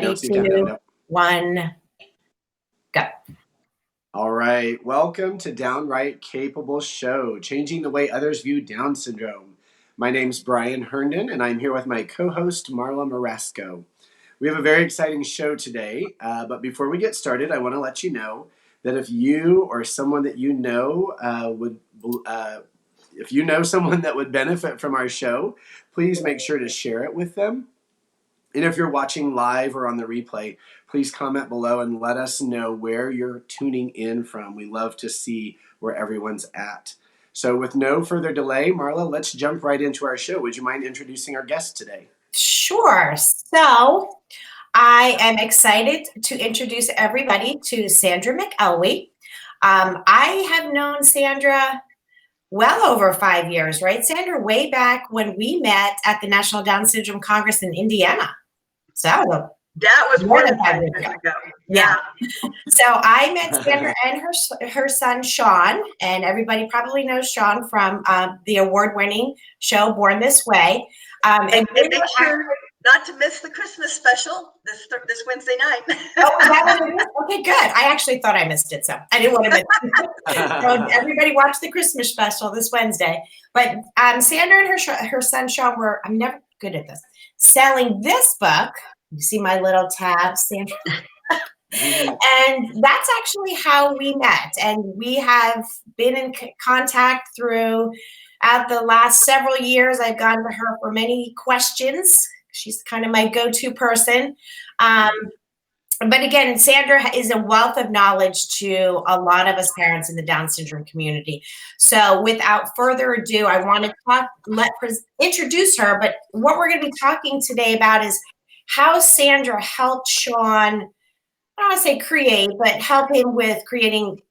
Ready, 2, 1, go. All right. Welcome to Downright Capable Show, changing the way others view Down syndrome. My name's Brian Herndon, and I'm here with my co-host, Marla Marasco. We have a very exciting show today, but before we get started, I want to let you know that if you or someone that you know if you know someone that would benefit from our show, please make sure to share it with them. And if you're watching live or on the replay, please comment below and let us know where you're tuning in from. We love to see where everyone's at. So with no further delay, Marla, let's jump right into our show. Would you mind introducing our guest today? Sure. So I am excited to introduce everybody to Sandra McElwee. I have known Sandra well over 5 years, right, Sandra? Way back when we met at the National Down Syndrome Congress in Indiana. So that was more than 5 years ago. Yeah. So I met Sandra and her son, Sean, and everybody probably knows Sean from the award-winning show Born This Way. And make sure not to miss the Christmas special this Wednesday night. Oh, is that what it is? Okay, good. I actually thought I missed it, so I didn't want to miss it. So everybody watch the Christmas special this Wednesday. But Sandra and her son, Sean, I'm never good at this, selling this book. You see my little tab, Sandra? And that's actually how we met. And we have been in contact throughout the last several years. I've gone to her for many questions. She's kind of my go-to person. But again, Sandra is a wealth of knowledge to a lot of us parents in the Down syndrome community. So without further ado, I want to introduce her. But what we're going to be talking today about is how Sandra helped Sean, I don't want to say create, but help him with creating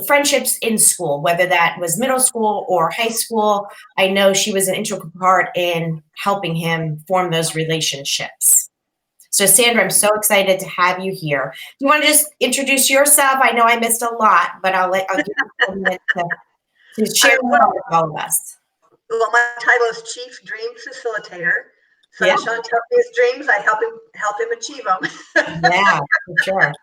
friendships in school, whether that was middle school or high school. I know she was an integral part in helping him form those relationships. So Sandra, I'm so excited to have you here. Do you want to just introduce yourself? I know I missed a lot, but I'll give you a minute to share with all of us. Well, my title is Chief Dream Facilitator. So Sean tells me his dreams, I help him achieve them. Yeah, for sure.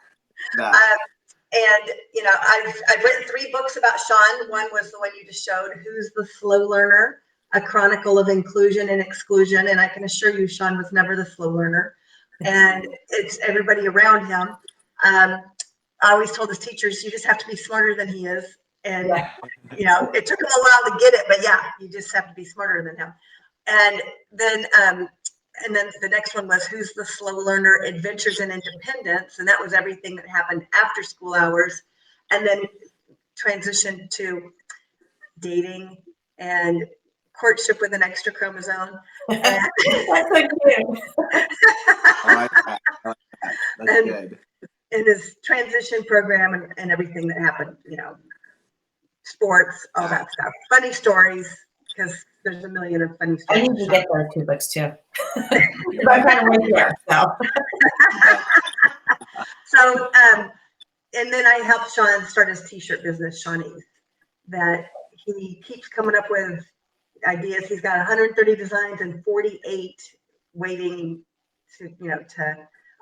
And you know, I've written 3 books about Sean. One was the one you just showed, Who's the Slow Learner? A Chronicle of Inclusion and Exclusion. And I can assure you, Sean was never the slow learner. And it's everybody around him. I always told his teachers, you just have to be smarter than he is. And you know, it took him a while to get it, but yeah, you just have to be smarter than him. And then the next one was Who's the Slow Learner? Adventures in Independence. And that was everything that happened after school hours. And then transitioned to dating and courtship with an extra chromosome. That's so cute. I like that. That's good. And his transition program and everything that happened, you know, sports, all that stuff. Funny stories, because there's a million of funny stories. I need to get those 2 books too. I'm kind of right there. So, and then I helped Sean start his t-shirt business, Shawnee's, that he keeps coming up with ideas. He's got 130 designs and 48 waiting to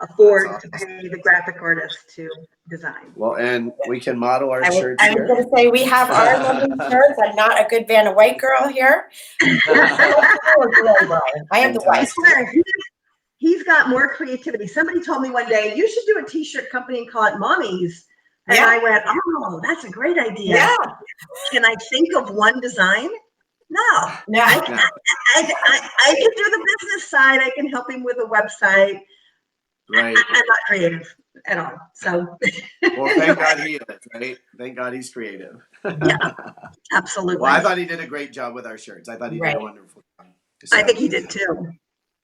afford to pay the graphic artist to design. Well, and we can model our shirts I was going to say, we have our lovely shirts. I'm not a good Vanna White girl here. I have the white. He's got more creativity. Somebody told me one day, you should do a t-shirt company and call it Mommy's. And I went, oh, that's a great idea. Yeah. Can I think of one design? No. I can do the business side. I can help him with a website. Right. I'm not creative at all. So. Well, thank God he is, right? Thank God he's creative. Yeah, absolutely. Well, I thought he did a great job with our shirts. I thought he did a wonderful job. So, I think he did too.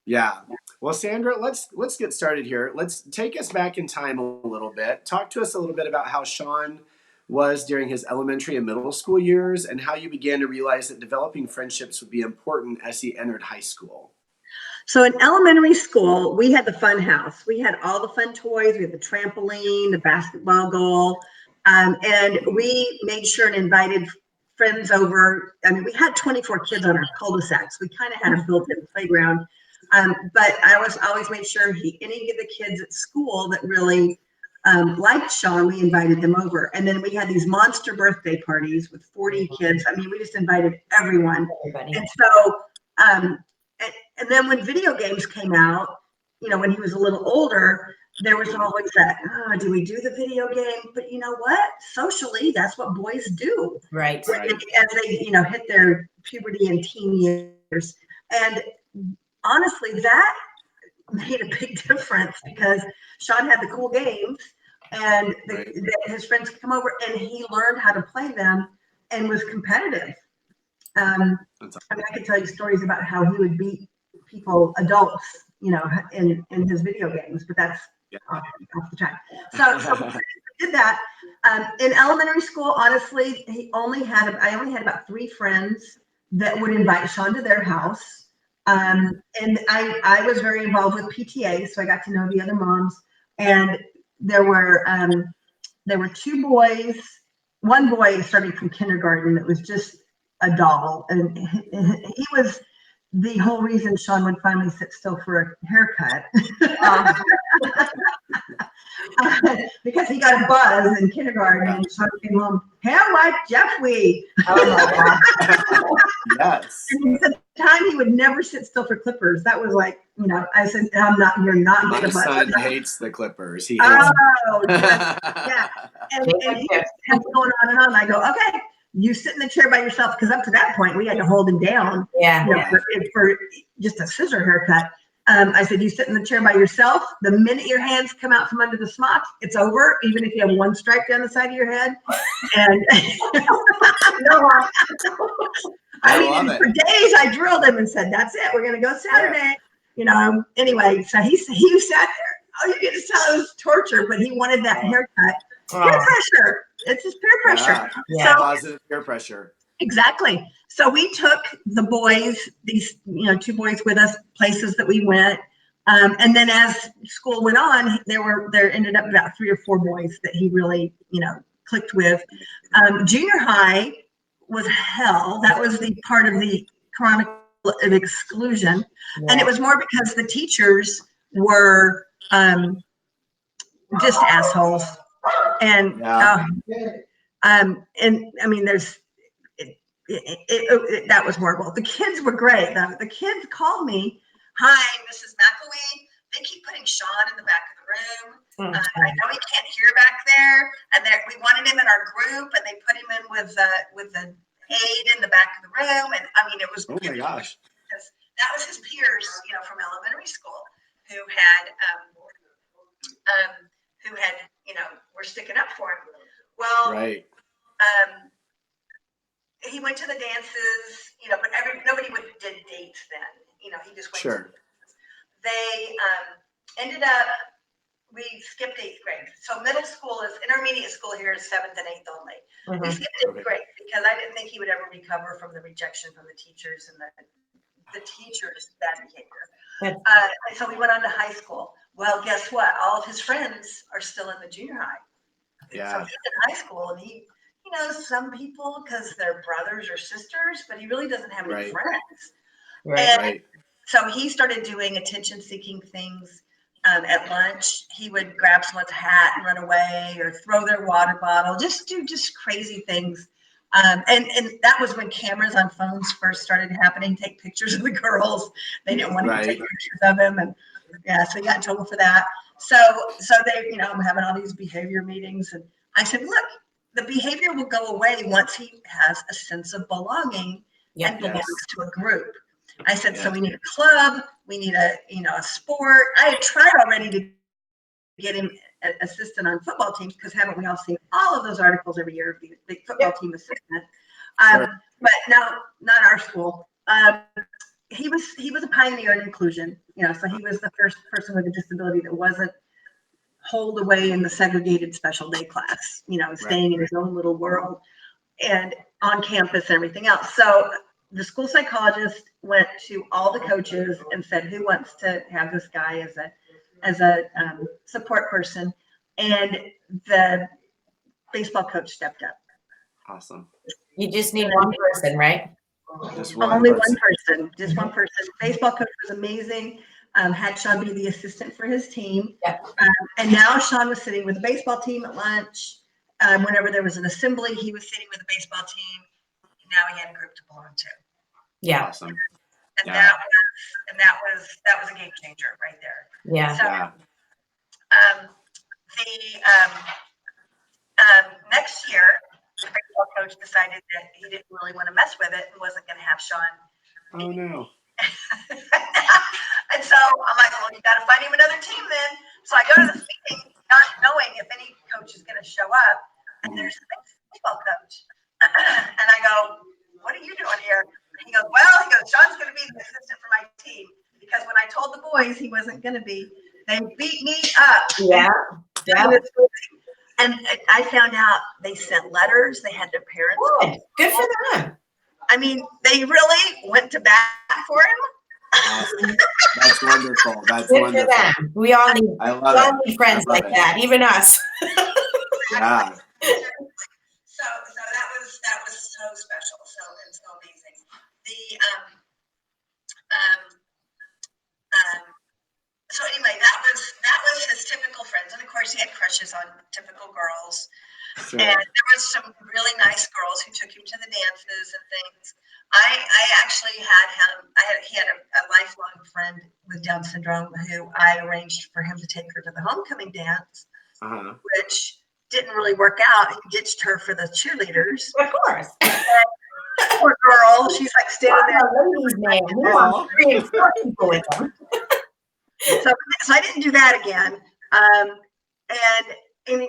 Yeah. Well, Sandra, let's get started here. Let's take us back in time a little bit. Talk to us a little bit about how Sean was during his elementary and middle school years and how you began to realize that developing friendships would be important as he entered high school. So in elementary school, we had the fun house. We had all the fun toys. We had the trampoline, the basketball goal, and we made sure and invited friends over. I mean, we had 24 kids on our cul-de-sacs. We kind of had a built-in playground. But I always made sure any of the kids at school that really liked Sean, we invited them over. And then we had these monster birthday parties with 40 kids. I mean, we just invited everyone. Everybody. And so, and then when video games came out, when he was a little older, there was always that, do we do the video game? But you know what? Socially, that's what boys do. Right. As they, hit their puberty and teen years. And honestly, that made a big difference because Sean had the cool games and his friends could come over and he learned how to play them and was competitive. I mean, I could tell you stories about how he would beat adults, in his video games, but that's off the track. So we did that. In elementary school, honestly, I only had about 3 friends that would invite Sean to their house. And I was very involved with PTA, so I got to know the other moms. And there were 2 boys. One boy starting from kindergarten that was just a doll, and he was the whole reason Sean would finally sit still for a haircut. Because he got a buzz in kindergarten and Sean came home, hair like Jeffrey. Yes. And at the time he would never sit still for clippers. That was like, I said, you're not My getting a buzz. son hates the clippers. He hates yeah. And he kept going on and on. I go, okay, you sit in the chair by yourself, because up to that point we had to hold him down for just a scissor haircut. I said, you sit in the chair by yourself. The minute your hands come out from under the smock, it's over, even if you have 1 stripe down the side of your head. And for days I drilled him and said, that's it, we're going to go Saturday. Anyway, so he sat there. Oh, you can just tell it was torture, but he wanted that haircut. Peer pressure. It's just peer pressure. Yeah. Positive peer pressure. Exactly. So we took the boys, these 2 boys with us, places that we went. And then as school went on, there ended up about 3 or 4 boys that he really, clicked with. Junior high was hell. That was the part of the chronicle of exclusion. And it was more because the teachers were just assholes. And and I mean, that was horrible. The kids were great though. The kids called me, hi, Mrs. McElwee. They keep putting Sean in the back of the room. I know he can't hear back there, and we wanted him in our group, and they put him in with the aide in the back of the room. And I mean, it was oh my gosh, because that was his peers, from elementary school who had were sticking up for him. Well, he went to the dances, but nobody did dates then. He just went. Sure. They ended up. We skipped 8th grade. So middle school intermediate school here is 7th and 8th only. Mm-hmm. We skipped 8th grade because I didn't think he would ever recover from the rejection from the teachers and the teachers' bad behavior. And so we went on to high school. Well, guess what? All of his friends are still in the junior high. Yeah. So he's in high school, and he knows some people because they're brothers or sisters, but he really doesn't have any friends. Right. So he started doing attention-seeking things. At lunch, he would grab someone's hat and run away, or throw their water bottle, just do crazy things. And that was when cameras on phones first started happening. Take pictures of the girls. They didn't want to take pictures of him, and so he got in trouble for that. So they, I'm having all these behavior meetings, and I said, look, the behavior will go away once he has a sense of belonging and belongs to a group. I said, so we need a club, we need a sport. I had tried already to get him an assistant on football teams, because haven't we all seen all of those articles every year of the football team assistant? But no, not our school. He was a pioneer in inclusion, so he was the first person with a disability that wasn't holed away in the segregated special day class, staying in his own little world and on campus and everything else. So the school psychologist went to all the coaches and said, who wants to have this guy as a support person? And the baseball coach stepped up. Awesome. You just need one person, right? Just one Only person. one person, just one person. Baseball coach was amazing. Had Sean be the assistant for his team. Yep. And now Sean was sitting with the baseball team at lunch. Whenever there was an assembly, he was sitting with the baseball team. Now he had a group to belong to. Yeah. Awesome. And that was a game changer right there. Yeah. So next year, the baseball coach decided that he didn't really want to mess with it and wasn't going to have Sean. Oh no. And so I'm like, well, you got to find him another team then. So I go to this meeting, not knowing if any coach is going to show up, and there's a baseball coach. And I go, what are you doing here? And he goes, Sean's going to be the assistant for my team, because when I told the boys he wasn't going to be, they beat me up. Yeah. Yeah. And I found out they sent letters. They had their parents. Good for them. I mean, they really went to bat for him. Awesome. That's wonderful. That's Good wonderful. for them. We all need friends like that, even us. Yeah. So that was so special, so amazing. So anyway, that was his typical friends, and of course he had crushes on typical girls. Sure. And there was some really nice girls who took him to the dances and things. I actually had him. He had a lifelong friend with Down syndrome who I arranged for him to take her to the homecoming dance, which didn't really work out. He ditched her for the cheerleaders. Of course. Poor girl. She's like standing there. Ladies, man. We want 3 and 4 people with them. So I didn't do that again. And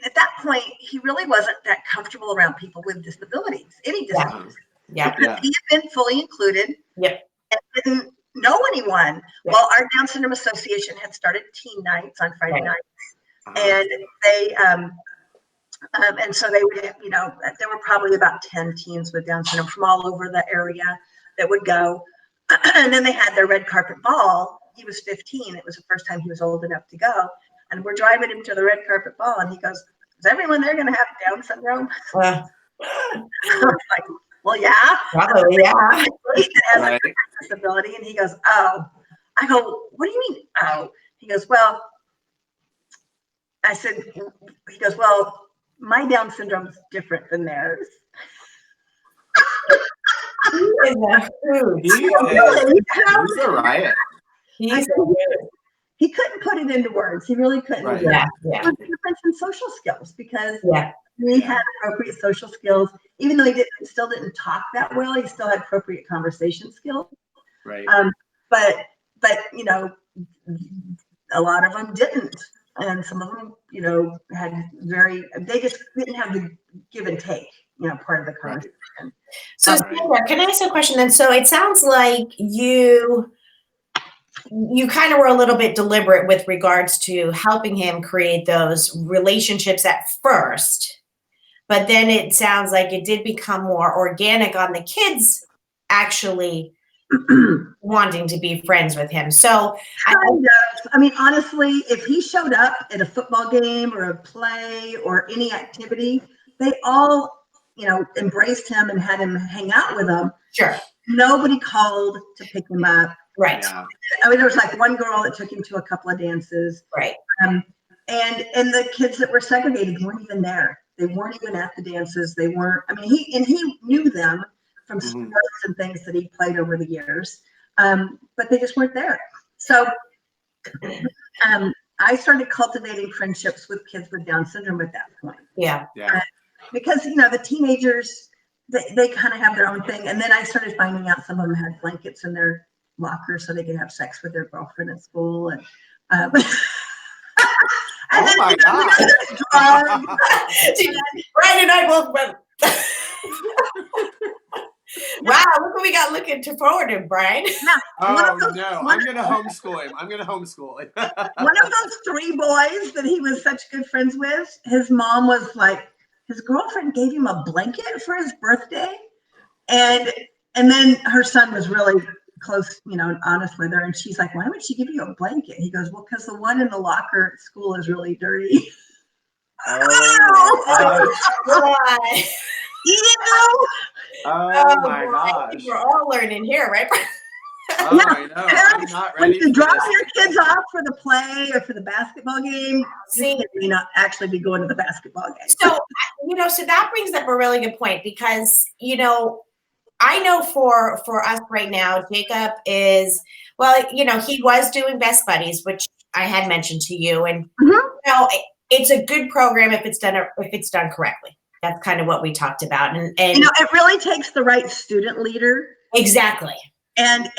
at that point, he really wasn't that comfortable around people with disabilities, any disabilities. Yeah. He had been fully included. Yep. And didn't know anyone. Yep. Well, our Down Syndrome Association had started teen nights on Friday nights. And they, and so they would, there were probably about 10 teens with Down syndrome from all over the area that would go. And then they had their red carpet ball. He was 15. It was the first time he was old enough to go. And we're driving him to the red carpet ball. And he goes, is everyone there going to have Down syndrome? Well, I was like, well, yeah. probably, yeah. He has a disability. And he goes, oh. I go, what do you mean, oh? He goes, well, I said, he goes, well, my Down syndrome is different than theirs. He is a hoot. He's a riot. He couldn't put it into words. He really couldn't. Right. Yeah. There was a difference in social skills because he had appropriate social skills. Even though he still didn't talk that well, he still had appropriate conversation skills. Right. But a lot of them didn't. And some of them, they just didn't have the give and take, part of the conversation. Right. So, Sandra, can I ask a question then? So it sounds like you kind of were a little bit deliberate with regards to helping him create those relationships at first, but then it sounds like it did become more organic on the kids actually wanting to be friends with him. So I mean, honestly, if he showed up at a football game or a play or any activity, they all, embraced him and had him hang out with them. Sure. Nobody called to pick him up. Right. Yeah. I mean, there was like one girl that took him to a couple of dances. Right. And the kids that were segregated weren't even there. They weren't even at the dances. They weren't. I mean, he knew them from sports and things that he played over the years, but they just weren't there. So I started cultivating friendships with kids with Down syndrome at that point. Yeah. Because the teenagers, they kind of have their own thing. And then I started finding out some of them had blankets in their locker so they could have sex with their girlfriend at school. And and then, my God. Drugs. Brian and I both went. Wow, look what we got looking forward to, Brian. I'm going to homeschool him. One of those 3 boys that he was such good friends with, his mom was like, his girlfriend gave him a blanket for his birthday. And then her son was really close, honest with her. And she's like, why would she give you a blanket? He goes, well, because the one in the locker at school is really dirty. Oh, Why? Oh my boy, I think gosh. we're all learning here, right? Oh, I know. I'm not When ready you for drop this. your kids off for the play or for the basketball game, your See, kid may not actually be going to the basketball game. so, so that brings up a really good point because, I know for us right now, Jacob is, well, he was doing Best Buddies, which I had mentioned to you, and it's a good program if it's done correctly. That's kind of what we talked about, and it really takes the right student leader. Exactly. And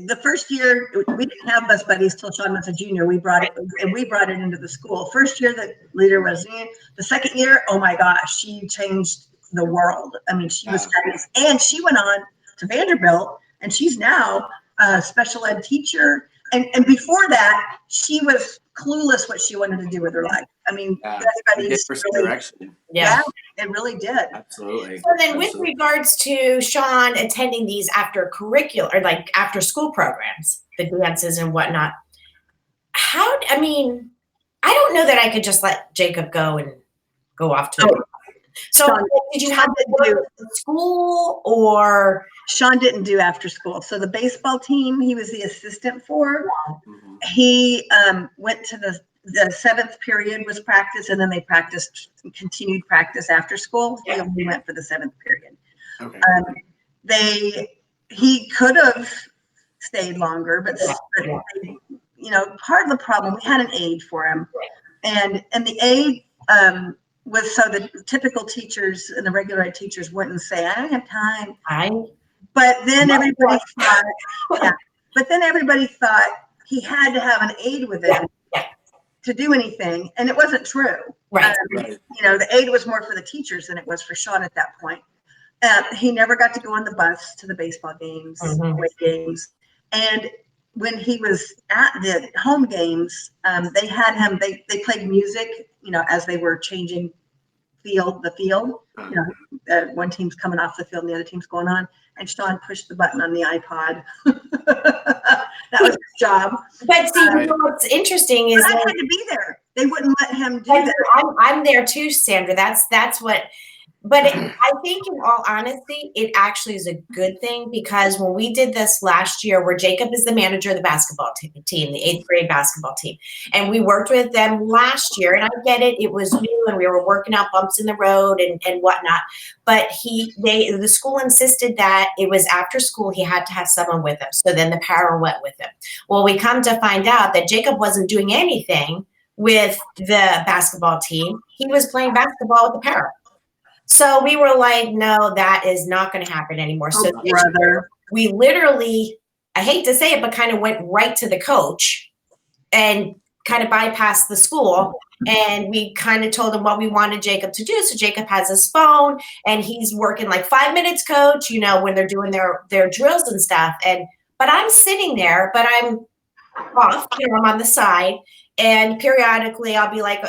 the first year we didn't have Best Buddies till Sean was a junior. We brought it into the school. First year the leader was in. The second year, oh my gosh, she changed the world. I mean, she was fabulous, and she went on to Vanderbilt, and she's now a special ed teacher. And before that, she was clueless what she wanted to do with her life. I mean, Best Buddies really, direction. Yeah, it really did. Absolutely. So then with regards to Sean attending these after school programs, the dances and whatnot, I don't know that I could just let Jacob go off to So Sean, did you have to go to school or? Sean didn't do after school. So the baseball team he was the assistant for, he went to the seventh period was practice, and then they continued practice after school. He only went for the seventh period. Okay. He could have stayed longer, but part of the problem, we had an aide for him, and the aide was so the typical teachers and the regular ed teachers wouldn't say, I don't have time. But then everybody thought he had to have an aide with him to do anything, and it wasn't true. Right. The aide was more for the teachers than it was for Sean at that point. He never got to go on the bus to the baseball games, away games, and when he was at the home games, they had him. They played music, as they were changing the field. One team's coming off the field and the other team's going on, and Sean pushed the button on the iPod. That was his job. But see, what's interesting is I had to be there. They wouldn't let him do that. I'm there too, Sandra. That's what. But I think, in all honesty, it actually is a good thing, because when we did this last year, where Jacob is the manager of the basketball team, the 8th grade basketball team, and we worked with them last year, and I get it, it was new, and we were working out bumps in the road and whatnot. But the school insisted that it was after school, he had to have someone with him. So then the para went with him. Well, we come to find out that Jacob wasn't doing anything with the basketball team. He was playing basketball with the para. So we were like, no, that is not going to happen anymore. So we literally, I hate to say it, but kind of went right to the coach and kind of bypassed the school. And we kind of told him what we wanted Jacob to do. So Jacob has his phone and he's working like 5 minutes, coach, when they're doing their drills and stuff. But I'm sitting there, but I'm off, I'm on the side. And periodically I'll be like,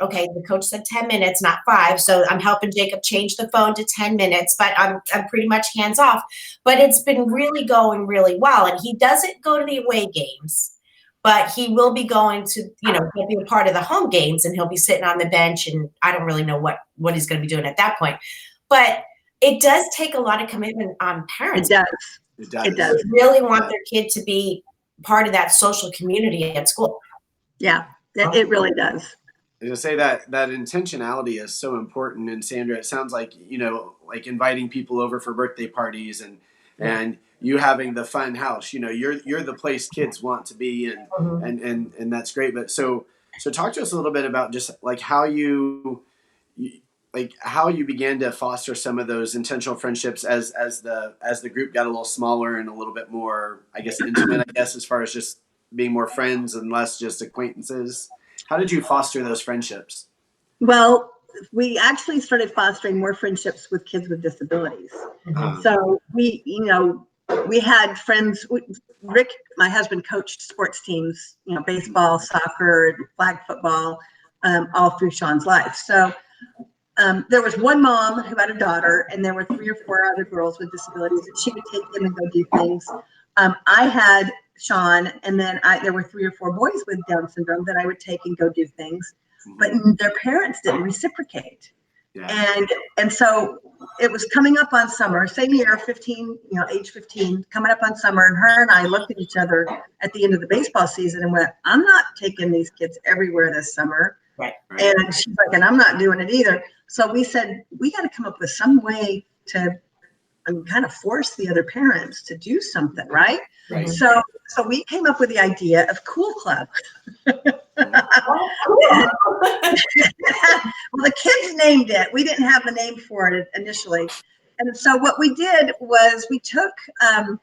okay, the coach said 10 minutes, not 5. So I'm helping Jacob change the phone to 10 minutes, but I'm pretty much hands off. But it's been really going really well. And he doesn't go to the away games, but he will be going to, he'll be a part of the home games, and he'll be sitting on the bench, and I don't really know what he's going to be doing at that point. But it does take a lot of commitment on parents. It does. They really want their kid to be part of that social community at school. Yeah, it really does. I was going to say that intentionality is so important. And Sandra, it sounds like, like inviting people over for birthday parties and you having the fun house, you're the place kids want to be, and that's great. But so talk to us a little bit about just like how you began to foster some of those intentional friendships as the group got a little smaller and a little bit more, I guess, intimate, as far as just being more friends and less just acquaintances. How did you foster those friendships? Well, we actually started fostering more friendships with kids with disabilities. So we had friends. Rick, my husband, coached sports teams, baseball, soccer, flag football, all through Sean's life. So there was one mom who had a daughter, and there were 3 or 4 other girls with disabilities, and she would take them and go do things. I had Sean, and then there were 3 or 4 boys with Down syndrome that I would take and go do things, but their parents didn't reciprocate. Yeah. And so it was coming up on summer, same year, 15, age 15, coming up on summer. And her and I looked at each other at the end of the baseball season and went, I'm not taking these kids everywhere this summer. Right. And she's like, and I'm not doing it either. So we said, we got to come up with some way to kind of force the other parents to do something, right? Right. So we came up with the idea of Cool Club. Well, the kids named it. We didn't have the name for it initially. And so what we did was we took, and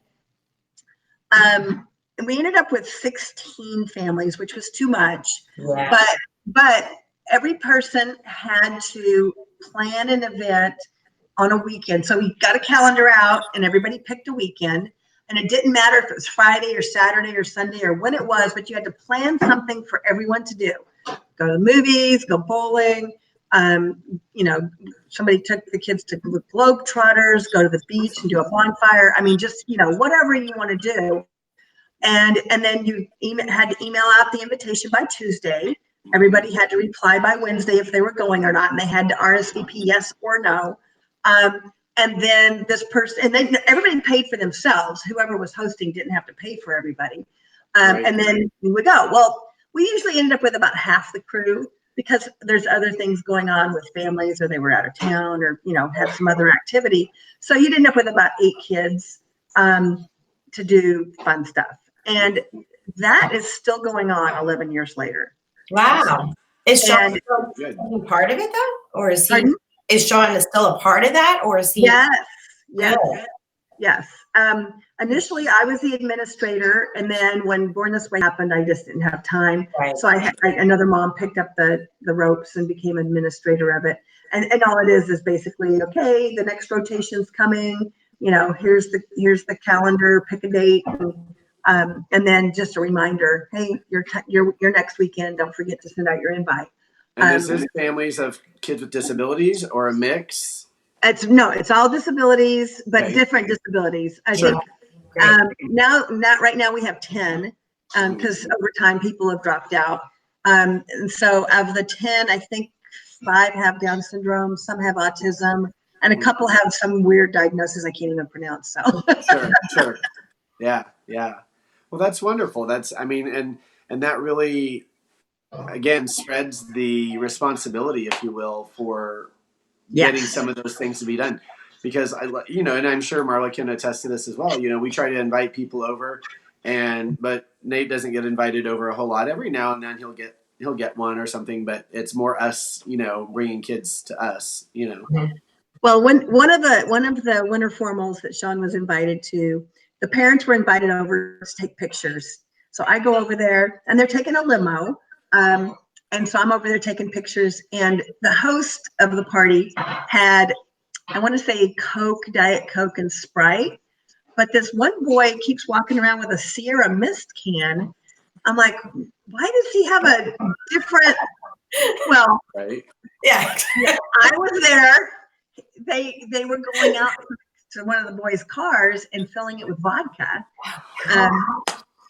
we ended up with 16 families, which was too much. Yeah. But every person had to plan an event on a weekend. So we got a calendar out and everybody picked a weekend. And it didn't matter if it was Friday or Saturday or Sunday or when it was, but you had to plan something for everyone to do. Go to the movies, go bowling. Somebody took the kids to the Globetrotters, go to the beach and do a bonfire. I mean, just, whatever you want to do. And then you had to email out the invitation by Tuesday. Everybody had to reply by Wednesday if they were going or not, and they had to RSVP yes or no. And then this person, and then everybody paid for themselves. Whoever was hosting didn't have to pay for everybody. Right. And then we would go. Well, we usually ended up with about half the crew because there's other things going on with families, or they were out of town, or had some other activity. So you'd end up with about 8 kids to do fun stuff. And that is still going on 11 years later. Wow. Is Sean still part of it though? Or is he? Pardon? Is Sean still a part of that, or is he? Yes. Initially, I was the administrator, and then when Born This Way happened, I just didn't have time. Right. So another mom picked up the ropes and became administrator of it. And all it is basically, okay, the next rotation's coming. Here's the calendar. Pick a date. And then just a reminder, hey, your next weekend, don't forget to send out your invite. And this is families of kids with disabilities or a mix? It's all disabilities, but different disabilities. I think right now we have 10 because over time people have dropped out. And so of the 10, I think 5 have Down syndrome, some have autism, and a couple have some weird diagnosis I can't even pronounce. So Sure. Yeah. Well, that's wonderful. And that really, again, spreads the responsibility, if you will, for getting some of those things to be done. Because and I'm sure Marla can attest to this as well. We try to invite people over, but Nate doesn't get invited over a whole lot. Every now and then he'll get one or something, but it's more us, bringing kids to us, Well, one of the winter formals that Sean was invited to, the parents were invited over to take pictures. So I go over there, and they're taking a limo. And so I'm over there taking pictures, and the host of the party had, I want to say, Diet Coke and Sprite. But this one boy keeps walking around with a Sierra Mist can. I'm like, why does he have a different, right? Yeah. I was there. They were going out to one of the boys' cars and filling it with vodka.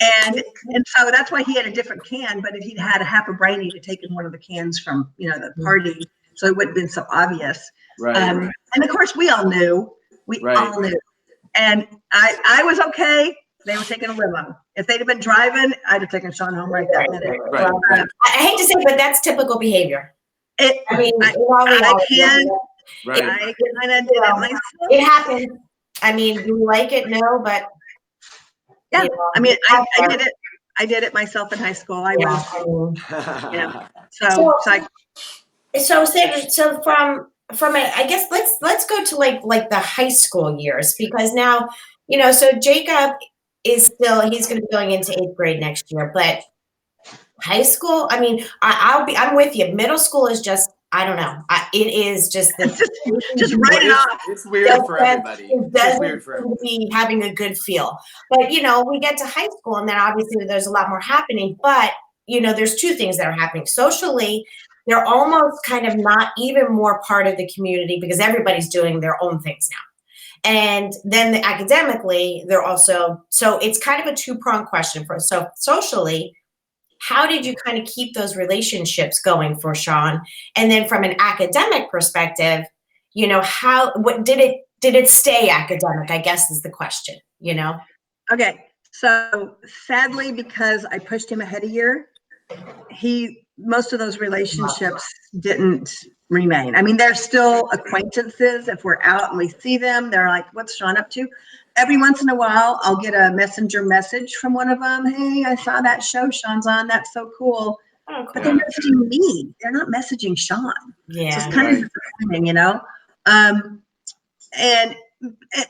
And so that's why he had a different can, but if he'd had a half a briny to take in one of the cans from, the party, so it wouldn't have been so obvious. Right. And of course we all knew, all knew. And I was okay. They were taking a limo. If they'd have been driving, I'd have taken Sean home right that minute. Right. I hate to say it, but that's typical behavior. I kind of did it myself. It happened. I mean, do you like it? No, but yeah. I did it myself in high school. I was. So Sandra, from I guess let's go to like the high school years, because now so Jacob he's going to be going into 8th grade next year, but high school, I mean, I'm with you. Middle school is just, I don't know. It is just just write it off. It's weird for everybody. It doesn't be having a good feel. But we get to high school, and then obviously there's a lot more happening. But there's 2 things that are happening socially. They're almost kind of not even more part of the community because everybody's doing their own things now. And then academically, they're also, so it's kind of a 2-pronged question. So socially, how did you kind of keep those relationships going for Sean? And then from an academic perspective, what did it stay academic, I guess is the question, Okay. So sadly, because I pushed him ahead a year, most of those relationships didn't remain. I mean, they're still acquaintances. If we're out and we see them, they're like, what's Sean up to? Every once in a while, I'll get a messenger message from one of them. Hey, I saw that show Sean's on. That's so cool. Oh, cool. But they're messaging me. They're not messaging Sean. Yeah. So it's kind of disappointing,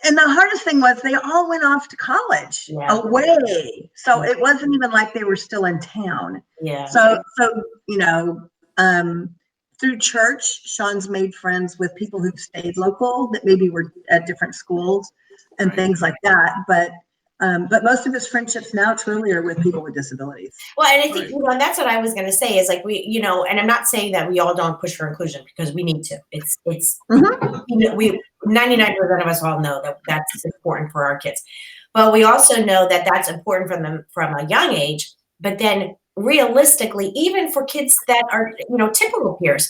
And the hardest thing was they all went off to college away. So it wasn't even like they were still in town. Yeah. So through church, Sean's made friends with people who've stayed local that maybe were at different schools and things like that. But most of his friendships now truly are with people with disabilities. Well, and I think, and that's what I was going to say is like and I'm not saying that we all don't push for inclusion because we need to. It's 99% of us all know that that's important for our kids. But we also know that that's important from a young age. But then realistically, even for kids that are, typical peers,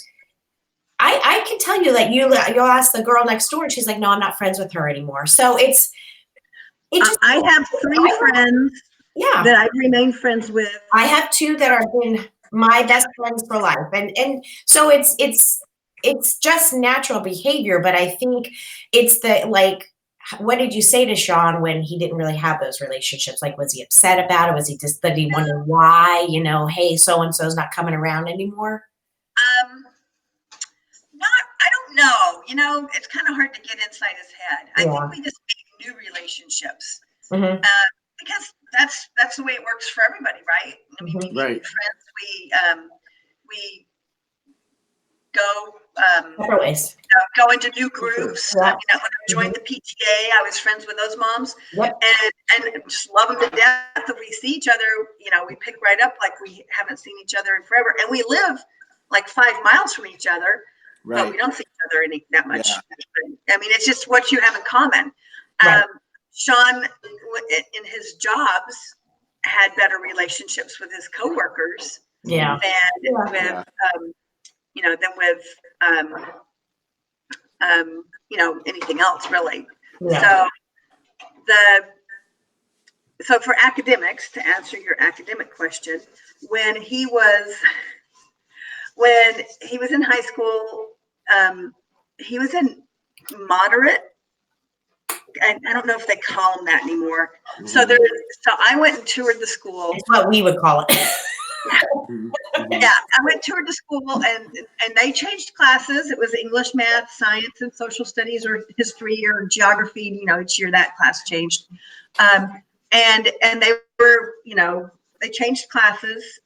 I can tell you that you'll ask the girl next door and she's like, no, I'm not friends with her anymore. So I have 3 friends that I remain friends with. I have 2 that have been my best friends for life. And so it's just natural behavior, but I think it's what did you say to Sean when he didn't really have those relationships? Like, was he upset about it? Was he just, did he wonder why, hey, so-and-so's not coming around anymore? I don't know. It's kind of hard to get inside his head. I think we just make new relationships because that's the way it works for everybody, right? I mean, we make new friends. We go go into new groups. When I joined the PTA, I was friends with those moms, and just love them to death. If we see each other, we pick right up like we haven't seen each other in forever, and we live like 5 miles from each other, but we don't see each other that much. I mean, it's just what you have in common. Sean, in his jobs, had better relationships with his coworkers than with anything else really. So for academics, to answer your academic question, when he was in high school, he was in moderate. I don't know if they call them that anymore. So I went and toured the school. It's what we would call it. I went toured the school and they changed classes. It was English, math, science, and social studies, or history, or geography. Each year that class changed. And they were, they changed classes.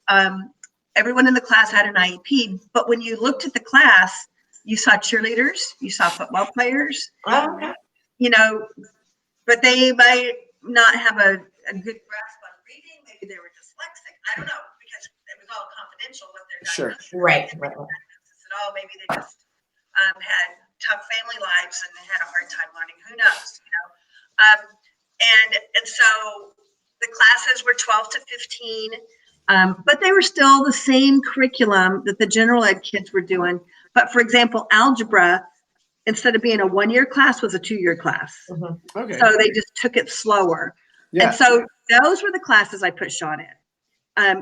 Everyone in the class had an IEP, but when you looked at the class, you saw cheerleaders, you saw football players. But they might not have a good grasp on reading. Maybe they were dyslexic. I don't know, because it was all confidential what their diagnosis Right. Maybe they just had tough family lives and they had a hard time learning. Who knows? And so the classes were 12 to 15, but they were still the same curriculum that the general ed kids were doing. But for example, algebra, instead of being a 1-year class, was a 2-year class. Okay. So they just took it slower. And so those were the classes I put Sean in.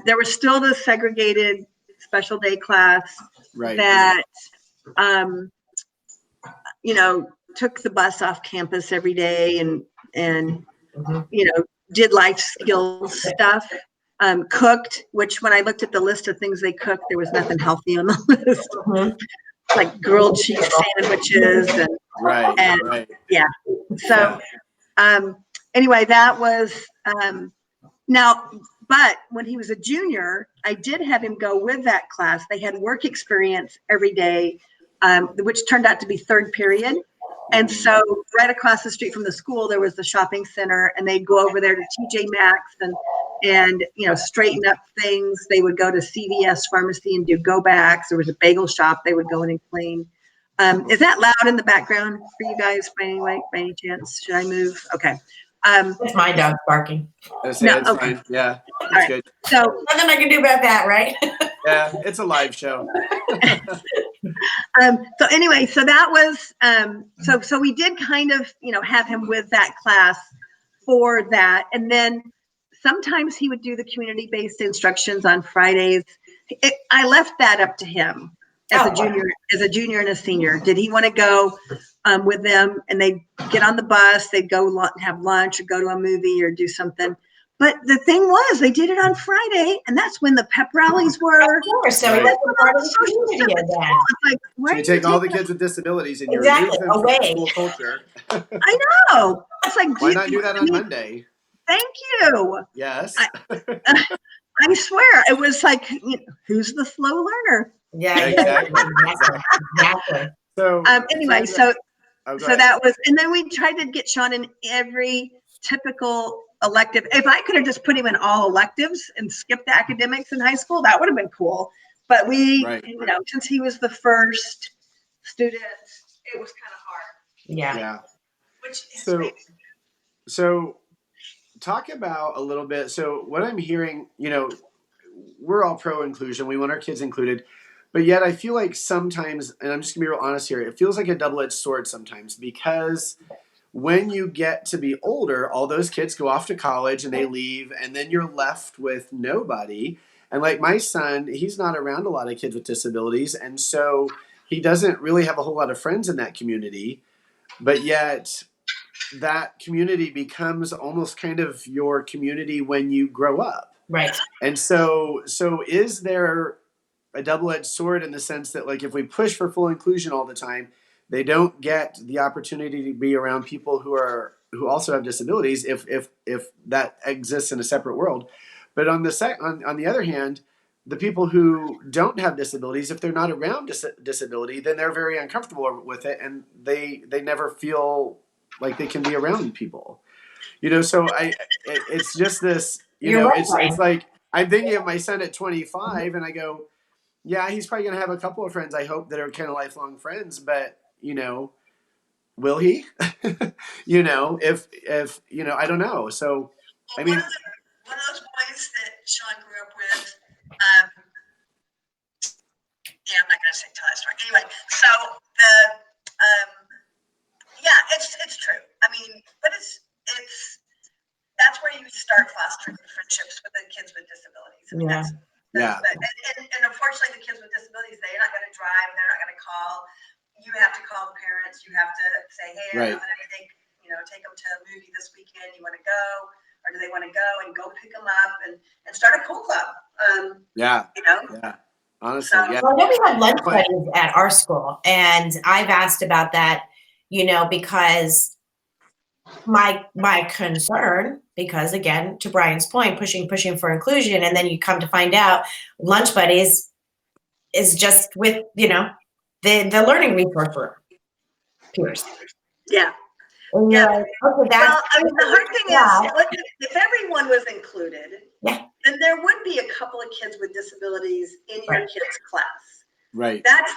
There was still the segregated special day class that, took the bus off campus every day and did life skills stuff. Cooked, which when I looked at the list of things they cooked, there was nothing healthy on the list. Like grilled cheese sandwiches and So anyway, that was now. But when he was a junior, I did have him go with that class. They had work experience every day, which turned out to be third period. And so right across the street from the school, there was the shopping center, and they'd go over there to TJ Maxx and straighten up things. They would go to CVS pharmacy and do go backs. There was a bagel shop they would go in and clean. Is that loud in the background for you guys by any chance? Should I move? Okay. That's my dog barking. I say No, it's okay. fine. Yeah, it's All right. good. So, Nothing I can do about that, right? Yeah, it's a live show. so anyway, so that was, so we did kind of, have him with that class for that. And then sometimes he would do the community-based instructions on Fridays. I left that up to him as a junior and a senior. Did he want to go with them, and they'd get on the bus, they'd go have lunch or go to a movie or do something. But the thing was, they did it on Friday, and that's when the pep rallies were. Of course, so Right. he wasn't part of the community again. It's like, why So you are take all the taking- kids with disabilities and you Exactly, remove them from away. the school culture. I know. It's like, Why not do that on Monday? Thank you. Yes. I swear, it was like, who's the slow learner? Yeah, Exactly. exactly. So Anyway, Sandra, so that was, and then we tried to get Sean in every typical elective. If I could have just put him in all electives and skipped academics in high school, that would have been cool. But we, Right. since he was the first student, it was kind of hard. Yeah. Which is So talk about a little bit. So what I'm hearing, we're all pro inclusion. We want our kids included. But yet I feel like sometimes, and I'm just going to be real honest here, it feels like a double-edged sword sometimes, because when you get to be older, all those kids go off to college and they leave, and then you're left with nobody. And like my son, he's not around a lot of kids with disabilities, and so he doesn't really have a whole lot of friends in that community. But yet that community becomes almost kind of your community when you grow up. Right. And so is there a double-edged sword in the sense that, like, if we push for full inclusion all the time, they don't get the opportunity to be around people who also have disabilities if that exists in a separate world. But on the other hand, the people who don't have disabilities, if they're not around disability, then they're very uncomfortable with it, and they never feel like they can be around people. So it's just this, You're right, it's like I'm thinking of my son at 25, and I go, yeah, he's probably going to have a couple of friends, I hope, that are kind of lifelong friends, but, will he? If I don't know. So, I mean, one of those boys that Sean grew up with, yeah, I'm not going to tell that story. Anyway, so it's true. I mean, but that's where you start fostering friendships with the kids with disabilities. I mean, and unfortunately, the kids with disabilities, they're not going to drive, they're not going to call. You have to call the parents. You have to say, hey, I'm going to take them to a movie this weekend. You want to go? Or do they want to go and go pick them up and start a cool club? Yeah. Honestly, yeah. Well, I know we have lunch buddies at our school, and I've asked about that, because my concern, because again, to Brian's point, pushing for inclusion, and then you come to find out lunch buddies is just with, the learning resource room peers. Yeah. And you're like, okay, well, I mean, the hard thing is, if everyone was included, then there would be a couple of kids with disabilities in your kids' class. Right. That's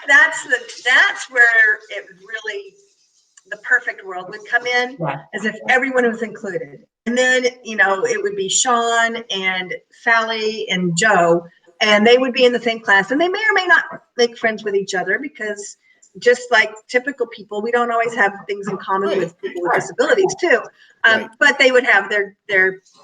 where it really, the perfect world would come in, as if everyone was included. And then, it would be Sean and Sally and Joe, and they would be in the same class, and they may or may not make friends with each other, because just like typical people, we don't always have things in common with people with disabilities too. But they would have their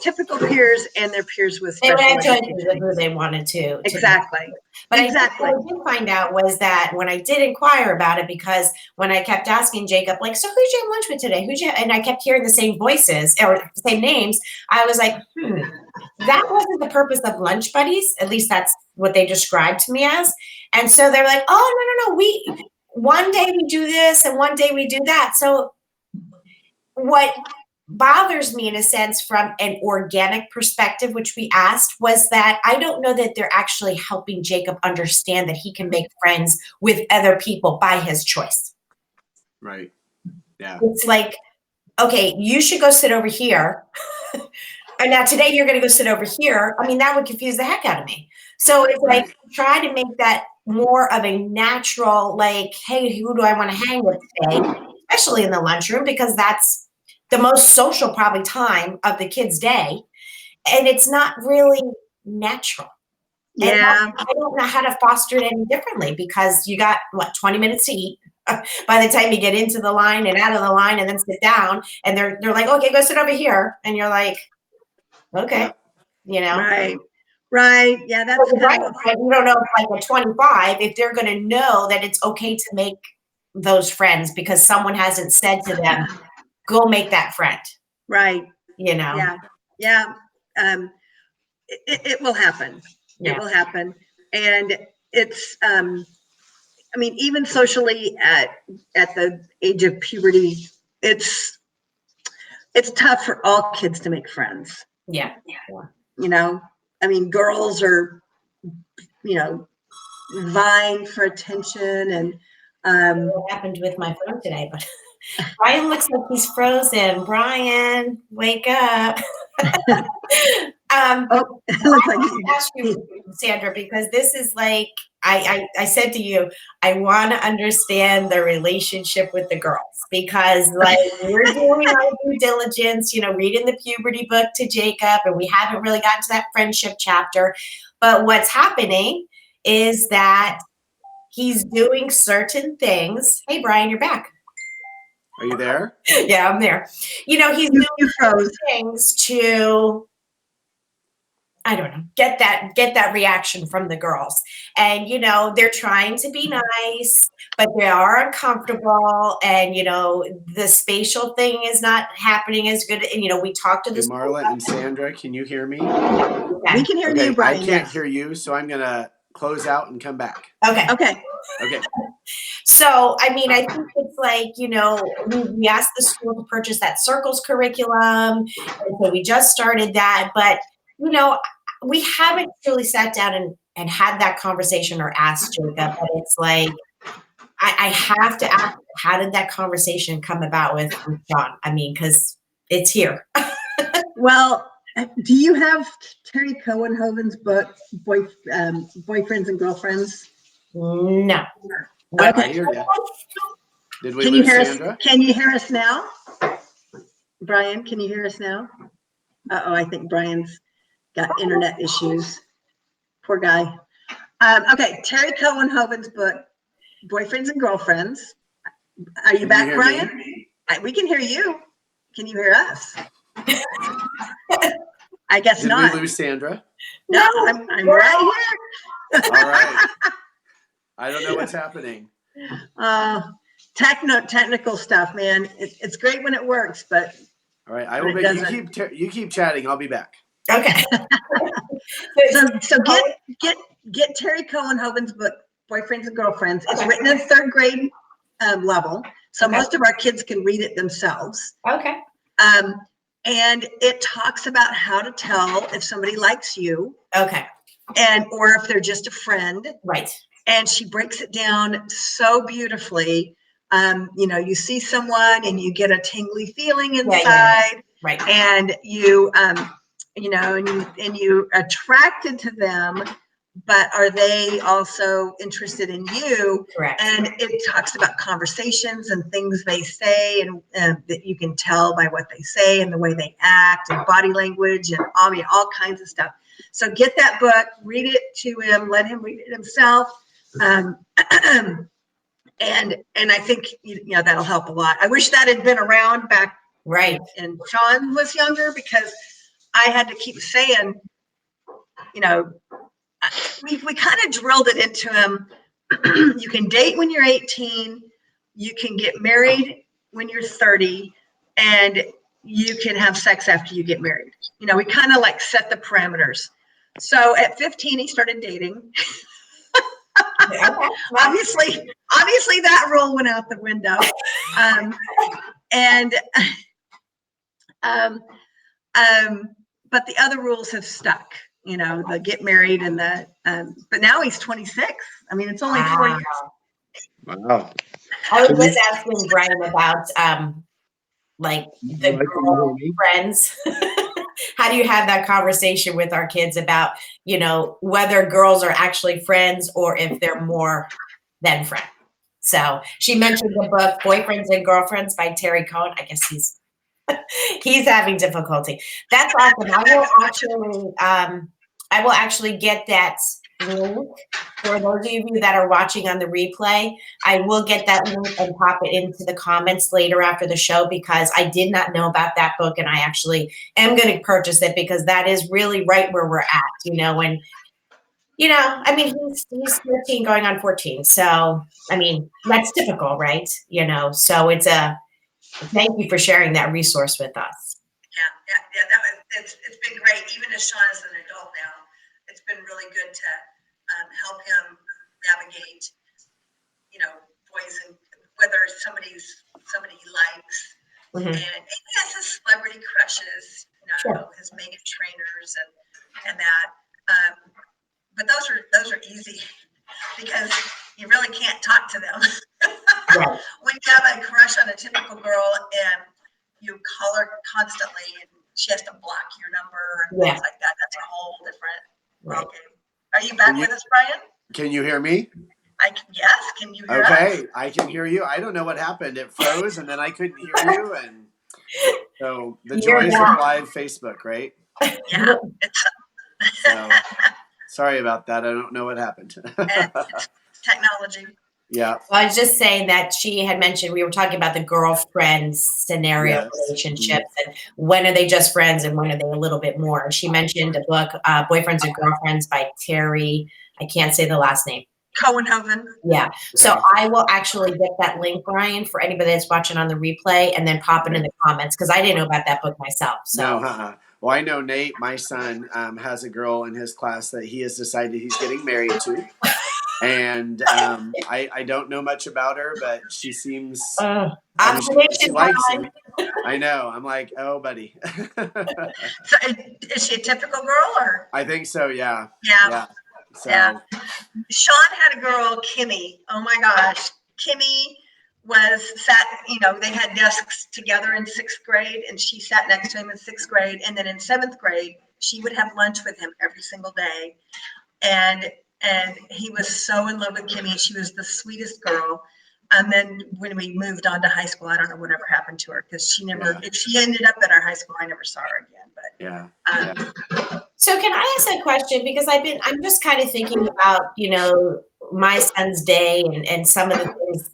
typical peers and their peers with special choices of who they wanted to. Exactly. But what I did find out was that when I did inquire about it, because when I kept asking Jacob, like, so who'd you have lunch with today? And I kept hearing the same voices or the same names. I was like, that wasn't the purpose of lunch buddies. At least that's what they described to me as. And so they're like, oh, no. One day we do this and one day we do that. So what bothers me in a sense from an organic perspective, which we asked, was that I don't know that they're actually helping Jacob understand that he can make friends with other people by his choice. Right. Yeah. It's like, okay, you should go sit over here. And now today you're going to go sit over here. I mean, that would confuse the heck out of me. So it's like, try to make that more of a natural, like, hey, who do I want to hang with today? Especially in the lunchroom, because that's the most social probably time of the kid's day, and it's not really natural. And Yeah. I don't know how to foster it any differently, because you got, what, 20 minutes to eat by the time you get into the line and out of the line and then sit down, and they're like, okay, go sit over here. And you're like, okay, you know? Right. Right. Yeah, that's Right. kind of But you don't know, like at 25, if they're going to know that it's okay to make those friends because someone hasn't said to them, go make that friend, right. you know? Yeah. Yeah. It will happen. Yeah. It will happen. And it's, I mean, even socially at the age of puberty, it's tough for all kids to make friends. Yeah. You know, I mean, girls are, you know, vying for attention, and What happened with my phone today, but Brian looks like he's frozen. Brian, wake up. oh, it looks like I ask you, Sandra, because this is like, I said to you, I want to understand the relationship with the girls, because like we're doing our due diligence, you know, reading the puberty book to Jacob, and we haven't really gotten to that friendship chapter. But what's happening is that he's doing certain things. Hey, Brian, you're back. Are you there? Yeah, I'm there. You know, he's doing froze. things to, I don't know, get that reaction from the girls. And, you know, they're trying to be nice, but they are uncomfortable. And, you know, the spatial thing is not happening as good. And, you know, we talked to Hey, this. Marla and Sandra, can you hear me? We can hear Okay, you, Brian. I can't hear you, so I'm going to close out and come back. Okay. Okay. So, I mean, I think it's like, you know, we asked the school to purchase that Circles curriculum. And so we just started that. But, you know, we haven't really sat down and had that conversation or asked Jacob. But it's like, I have to ask, how did that conversation come about with John? I mean, because it's here. Well, do you have Terry Cohenhoven's book, Boyfriends and Girlfriends? No. Okay. I hear you. Did we Can you lose hear Sandra? us? Can you hear us now? Brian, can you hear us now? Uh-oh, I think Brian's got internet issues. Poor guy. Okay, Terry Cohenhoven's book, Boyfriends and Girlfriends. Are you Can back, you hear Brian? me? We can hear you. Can you hear us? I guess Did not. we lose Sandra? No, I'm right here. All right. I don't know what's happening. Technical stuff, man. It's great when it works, but All right, I will make you keep chatting. I'll be back. Okay. So get Terry Cohenhoven's book, Boyfriends and Girlfriends. It's written in third grade level, so most of our kids can read it themselves. Okay. And it talks about how to tell if somebody likes you. Okay. Or if they're just a friend. Right. And she breaks it down so beautifully. You know, you see someone and you get a tingly feeling inside. Yeah. Right. And you, you know, and you attracted to them, but are they also interested in you? Correct. And it talks about conversations and things they say, and that you can tell by what they say and the way they act and body language and all kinds of stuff. So get that book, read it to him, let him read it himself. And I think, you know, that'll help a lot. I wish that had been around back right. And Sean was younger, because I had to keep saying, you know, we kind of drilled it into him. You can date when you're 18, you can get married when you're 30, and you can have sex after you get married. You know, we kind of like set the parameters. So at 15, he started dating. Obviously that rule went out the window. But the other rules have stuck, you know, the get married and the, but now he's 26. I mean, it's only 4 years. Wow. I was just asking Brian about, like the girl friends. How do you have that conversation with our kids about, you know, whether girls are actually friends or if they're more than friends? So she mentioned the book Boyfriends and Girlfriends by Terry Cohen. I guess he's He's having difficulty. That's awesome. I will actually get that link for those of you that are watching on the replay. I will get that link and pop it into the comments later after the show, because I did not know about that book, and I actually am going to purchase it, because that is really right where we're at, and I mean, he's 13 going on 14. So, I mean, that's typical, right? So thank you for sharing that resource with us. Yeah. It's been great. Even as Sean is an adult now, it's been really good to help him navigate, boys, and whether somebody he likes, Mm-hmm. and he has his celebrity crushes, Sure. his Megan Trainers and that. But those are easy because you really can't talk to them. Right. When you have a crush on a typical girl and you call her constantly and she has to block your number and things like that, that's a whole different ballgame. Are you back with us, Brian? Can you hear me? Yes. Can you hear us? Okay, I can hear you. I don't know what happened. It froze, and then I couldn't hear you. And so the joys of live Facebook, right? Yeah. So sorry about that. I don't know what happened. It's technology. Yeah. Well, I was just saying that she had mentioned, we were talking about the girlfriend scenario, relationships, and when are they just friends and when are they a little bit more. And she mentioned a book, Boyfriends and Girlfriends by Terry. I can't say the last name. Cohenhoven. Yeah. So I will actually get that link, Brian, for anybody that's watching on the replay, and then pop it in the comments, because I didn't know about that book myself. So. No, well, I know Nate, my son, has a girl in his class that he has decided he's getting married to. And I don't know much about her, but she seems she likes him. I know. I'm like, oh, buddy. So is she a typical girl, or? I think so. Yeah. Yeah. So. Yeah. Sean had a girl, Kimmy. Oh my gosh, Kimmy they had desks together in 6th grade, and she sat next to him in 6th grade, and then in 7th grade she would have lunch with him every single day, and he was so in love with Kimmy. She was the sweetest girl. And then when we moved on to high school, I don't know whatever happened to her, because if she ended up at our high school, I never saw her again. But So can I ask a question? Because I'm just kind of thinking about, my son's day and some of the things,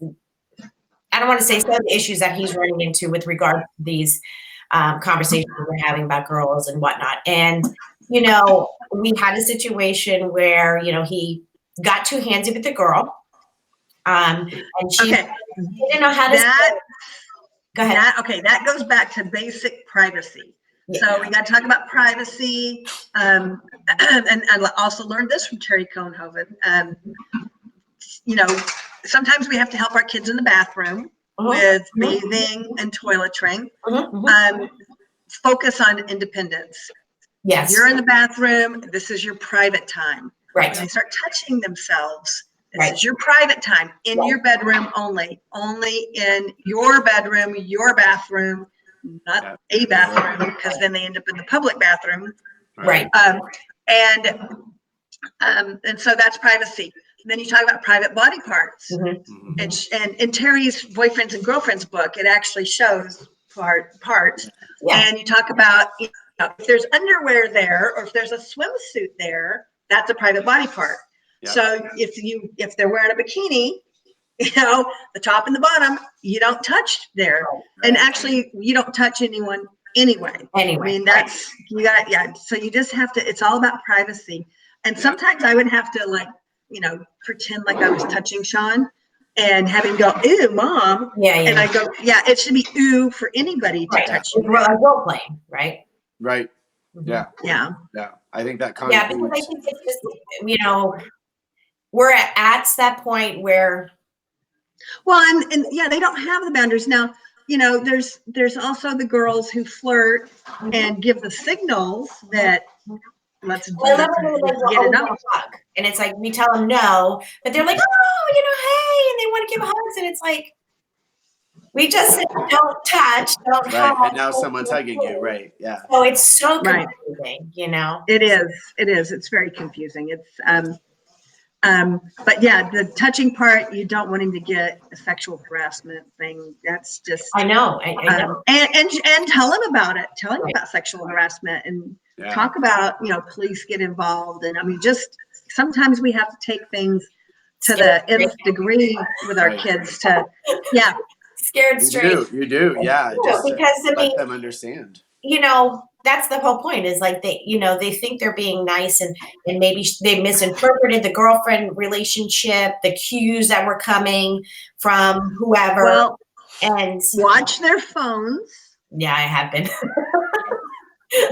I don't want to say some of the issues that he's running into with regard to these conversations we're having about girls and whatnot. And, we had a situation where, he got too handsy with the girl. And she didn't know how to say. Go ahead. That goes back to basic privacy. Yeah. So we got to talk about privacy. And I also learned this from Terry Cohenhoven. Sometimes we have to help our kids in the bathroom with bathing and toiletring. Focus on independence. Yes. If you're in the bathroom, this is your private time. Right. When they start touching themselves, this is your private time in your bedroom only in your bedroom, your bathroom, not a bathroom, because then they end up in the public bathroom. Right. And so that's privacy. And then you talk about private body parts. And in Terry's Boyfriends and Girlfriends book, it actually shows parts. Yeah. And you talk about, if there's underwear there, or if there's a swimsuit there, that's a private body part. Yep. So if they're wearing a bikini, the top and the bottom, you don't touch there. Right. And actually, you don't touch anyone anyway. I mean, that's, so you just have to, it's all about privacy. And sometimes I would have to pretend like I was touching Sean and have him go, "Ew, Mom." Yeah. And I go, "Yeah, it should be ew for anybody to touch you." Well, role playing, right? Right. Yeah. Yeah. Yeah. I think that because I think it's just, we're at that point where. Well, and they don't have the boundaries now. There's also the girls who flirt and give the signals that let's get it up. And it's like we tell them no, but they're like, "Oh, hey," and they want to give hugs, and it's like we just said don't touch, don't hug. And now someone's hugging you, right? Yeah. So it's so confusing, It is. It's very confusing. It's But yeah, the touching part, you don't want him to get a sexual harassment thing. That's just, I know. I know. And tell him about it. Tell him Right. about sexual harassment and Yeah. talk about, police get involved. And I mean, just sometimes we have to take things to the nth degree with our Right. kids to, yeah. Scared straight. You do. Yeah. Just because I let mean, them understand. That's the whole point is like they think they're being nice and maybe they misinterpreted the girlfriend relationship, the cues that were coming from whoever. Well, and watch their phones. Yeah, I have been.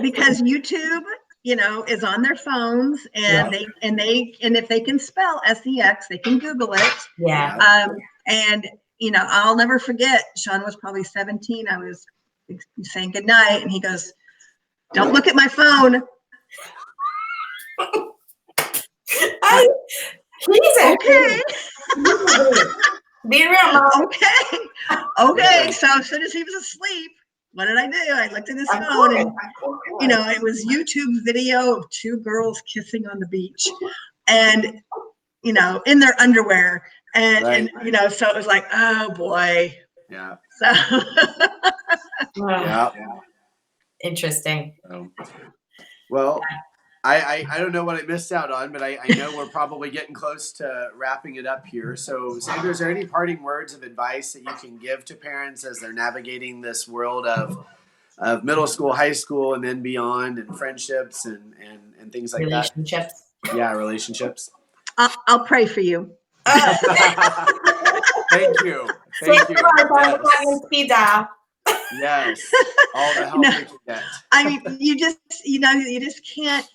Because YouTube, is on their phones and if they can spell sex, they can Google it. Yeah. And I'll never forget, Sean was probably 17. I was saying goodnight and he goes, "Don't look at my phone." He's okay. Being real, Mom. Okay. So as soon as he was asleep, what did I do? I looked at his phone and, it was YouTube video of two girls kissing on the beach and, in their underwear. And so it was like, oh boy. Yeah. So. Yeah. Interesting. Well, I don't know what I missed out on, but I know we're probably getting close to wrapping it up here. So, Sandra, is there any parting words of advice that you can give to parents as they're navigating this world of middle school, high school, and then beyond, and friendships and things like relationships? That? Yeah, relationships. I'll pray for you. Thank you. Thank you. Yes. Speed dial. Yes. All the help we can get. I mean, you just can't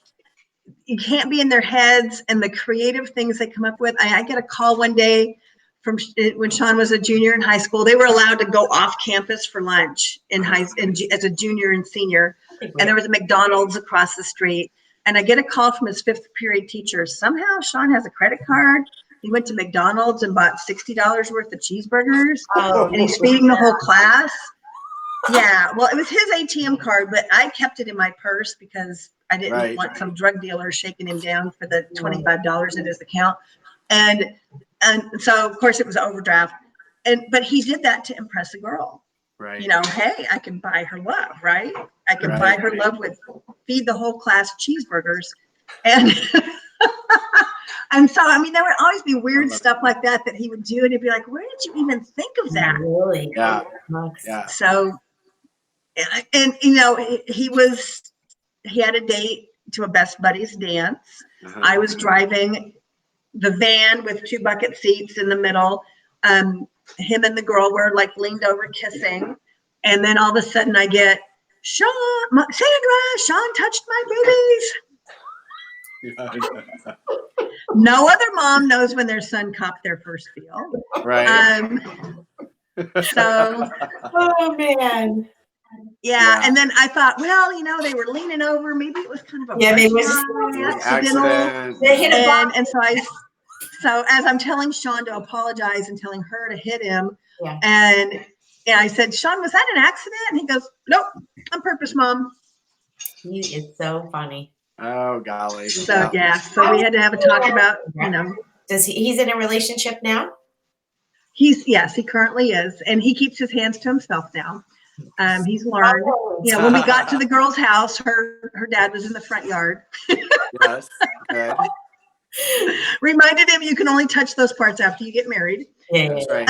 be in their heads and the creative things they come up with. I get a call one day from when Sean was a junior in high school. They were allowed to go off campus for lunch as a junior and senior. And there was a McDonald's across the street. And I get a call from his fifth period teacher. Somehow Sean has a credit card. He went to McDonald's and bought $60 worth of cheeseburgers. And he's feeding the whole class. Yeah, well, it was his ATM card, but I kept it in my purse because I didn't want some drug dealer shaking him down for the $25 in his account. And so, of course, it was overdraft. But he did that to impress a girl. Right. Hey, I can buy her love, right? I can buy her love with feed the whole class cheeseburgers. And and so, I mean, there would always be weird stuff like that he would do. And he'd be like, where did you even think of that? Really? Yeah. So, and he had a date to a best buddies dance. I was driving the van with two bucket seats in the middle. Him and the girl were like leaned over kissing. And then all of a sudden I get, Sandra, Sean touched my boobies. No other mom knows when their son copped their first feel. Right. So. Oh, man. Yeah, and then I thought, well, they were leaning over. Maybe it was kind of a accident. They hit a box. And so as I'm telling Sean to apologize and telling her to hit him, and I said, Sean, was that an accident? And he goes, nope, on purpose, Mom. He is so funny. Oh, golly. So so we had to have a talk about, He's in a relationship now? Yes, he currently is, and he keeps his hands to himself now. He's learned, when we got to the girl's house, her dad was in the front yard. Yes. Good. Reminded him you can only touch those parts after you get married. Yeah. That's right.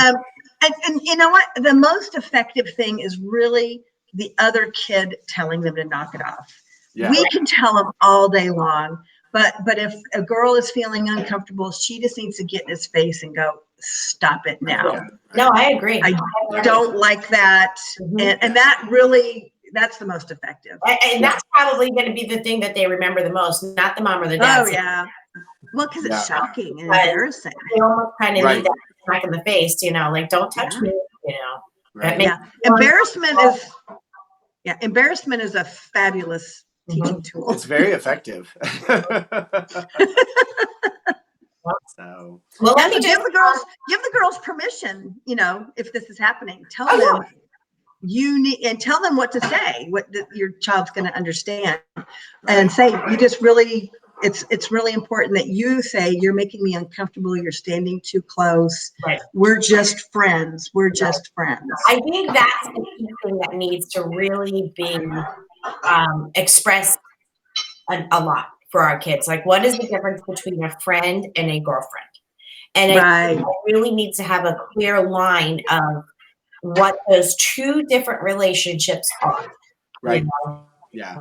And you know what? The most effective thing is really the other kid telling them to knock it off. Yeah. We can tell them all day long, but if a girl is feeling uncomfortable, she just needs to get in his face and go, stop it now. Yeah. No, I agree. I don't like that. Mm-hmm. And that really, that's the most effective. And that's probably going to be the thing that they remember the most, not the mom or the dad. Oh, yeah. Well, because it's shocking and embarrassing. They almost kind of need that smack in the face, like, don't touch me, Right. Embarrassment is a fabulous teaching tool. It's very effective. So, well, let me give the girls permission. If this is happening, tell them tell them what to say, what your child's going to understand, and say you just really it's really important that you say you're making me uncomfortable. You're standing too close. Right. We're just friends. We're just friends. I think that's the key thing that needs to really be expressed a lot for our kids. Like, what is the difference between a friend and a girlfriend? And Right. I really need to have a clear line of what those two different relationships are. Right. You know? Yeah.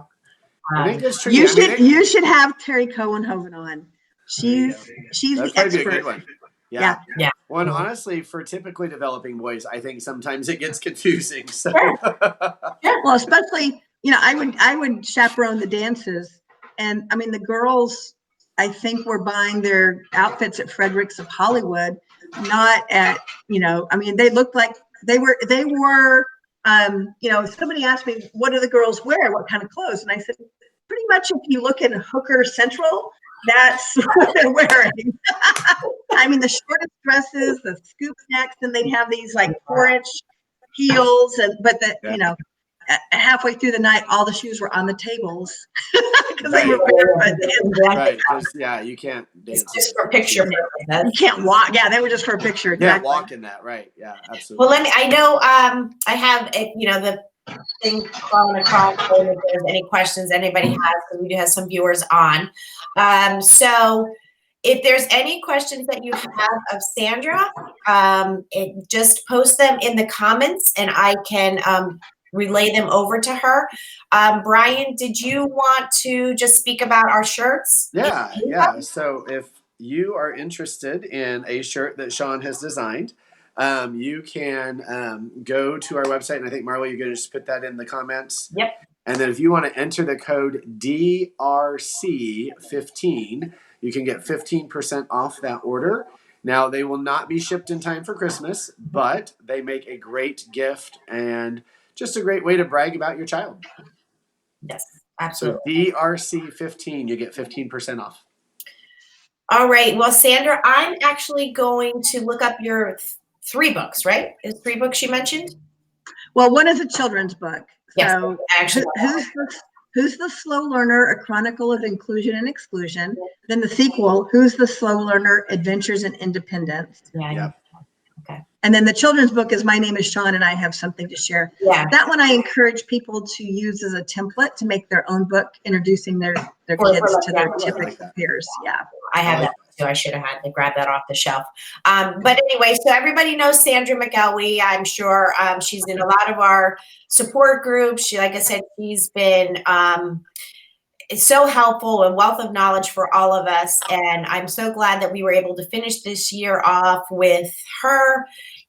I think it's tricky. You should have Terry Cohenhoven on. She's That'd the probably expert. be a good one. Yeah. Yeah. Well, and honestly, for typically developing boys, I think sometimes it gets confusing. So. Well, especially, I would chaperone the dances, and I mean the girls, I think were buying their outfits at Fredericks of Hollywood, not at, I mean they looked like they were somebody asked me, what do the girls wear? What kind of clothes? And I said, pretty much if you look at Hooker Central, that's what they're wearing. I mean, the shortest dresses, the scoop necks, and they'd have these like 4-inch heels, halfway through the night, all the shoes were on the tables because they were barefoot. Right, because you can't dance. It's just for picture. You can't walk. Yeah, they were just for a picture. Exactly. Exactly. Yeah, walk in that. Right. Yeah, absolutely. Well, I know I have the thing crawling across. If there's any questions anybody has, because we do have some viewers on. So if there's any questions that you have of Sandra, just post them in the comments, and I can relay them over to her. Brian, did you want to just speak about our shirts? Yeah. So if you are interested in a shirt that Sean has designed, you can go to our website, and I think, Marla, you're going to just put that in the comments. Yep. And then if you want to enter the code DRC15, you can get 15% off that order. Now, they will not be shipped in time for Christmas, but they make a great gift and just a great way to brag about your child. Yes, absolutely. So DRC15, you get 15% off. All right. Well, Sandra, I'm actually going to look up your 3 books, right? Is 3 books you mentioned? Well, one is a children's book. Yes, so actually. Who's the Slow Learner? A Chronicle of Inclusion and Exclusion. Then the sequel, Who's the Slow Learner? Adventures in Independence. Yeah. Okay. And then the children's book is My Name is Sean and I Have Something to Share. Yeah. That one I encourage people to use as a template to make their own book, introducing their kids to their typical peers. Yeah. I have that too. I should have had to grab that off the shelf. But anyway, so everybody knows Sandra McElwee. I'm sure she's in a lot of our support groups. She, like I said, she's been so helpful and wealth of knowledge for all of us. And I'm so glad that we were able to finish this year off with her.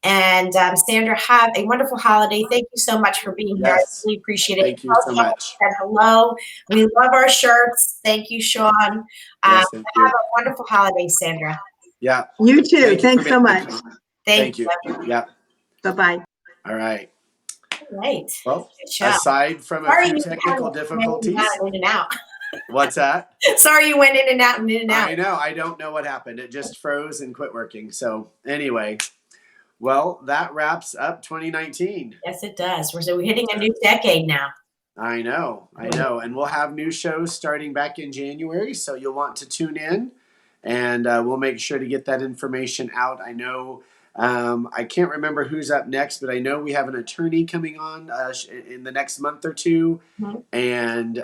And Sandra, have a wonderful holiday. Thank you so much for being here. I really appreciate it. Thank you so much. And hello. We love our shirts. Thank you, Sean. Yes, have a wonderful holiday, Sandra. Yeah. You too. Thanks so much. Thank you. Yeah. Bye-bye. All right. Right. Well, aside from a few technical difficulties. In and out. What's that? Sorry, you went in and out and in and out. I know. I don't know what happened. It just froze and quit working. So anyway, well, that wraps up 2019. Yes, it does. We're hitting a new decade now. I know. And we'll have new shows starting back in January. So you'll want to tune in, and we'll make sure to get that information out. I know. I can't remember who's up next, but I know we have an attorney coming on in the next month or two. Mm-hmm. And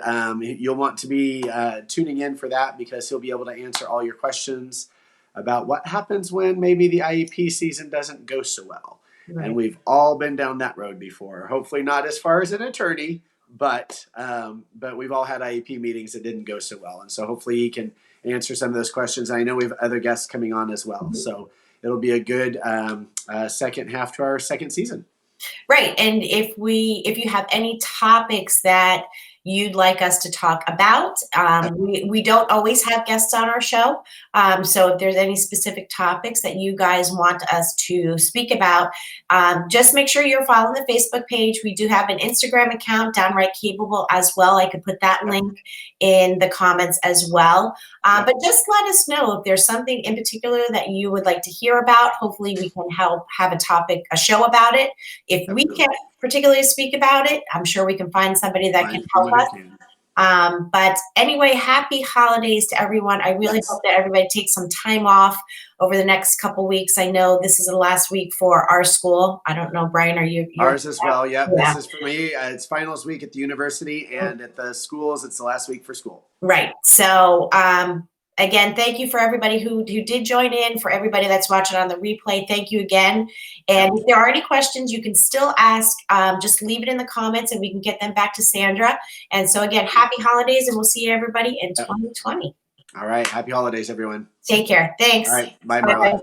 you'll want to be tuning in for that, because he'll be able to answer all your questions about what happens when maybe the IEP season doesn't go so well. Right. And we've all been down that road before. Hopefully not as far as an attorney, but we've all had IEP meetings that didn't go so well. And so hopefully he can answer some of those questions. I know we have other guests coming on as well. Mm-hmm. So it'll be a good second half to our second season. Right. And if you have any topics that you'd like us to talk about, we don't always have guests on our show. So if there's any specific topics that you guys want us to speak about, just make sure you're following the Facebook page. We do have an Instagram account, Downright Capable, as well. I could put that link in the comments as well. But just let us know if there's something in particular that you would like to hear about. Hopefully we can help have a show about it. If we can't particularly speak about it, I'm sure we can find somebody that can help us. But anyway, happy holidays to everyone. I really hope that everybody takes some time off over the next couple weeks. I know this is the last week for our school. I don't know, Brian, are you? Ours as well. Yep. Yeah. This is for me. It's finals week at the university, and at the schools, it's the last week for school. Right. So, again, thank you for everybody who did join in, for everybody that's watching on the replay. Thank you again. And if there are any questions, you can still ask. Just leave it in the comments and we can get them back to Sandra. And so again, happy holidays, and we'll see everybody in 2020. All right. Happy holidays, everyone. Take care. Thanks. All right. Bye, Marla. Bye-bye.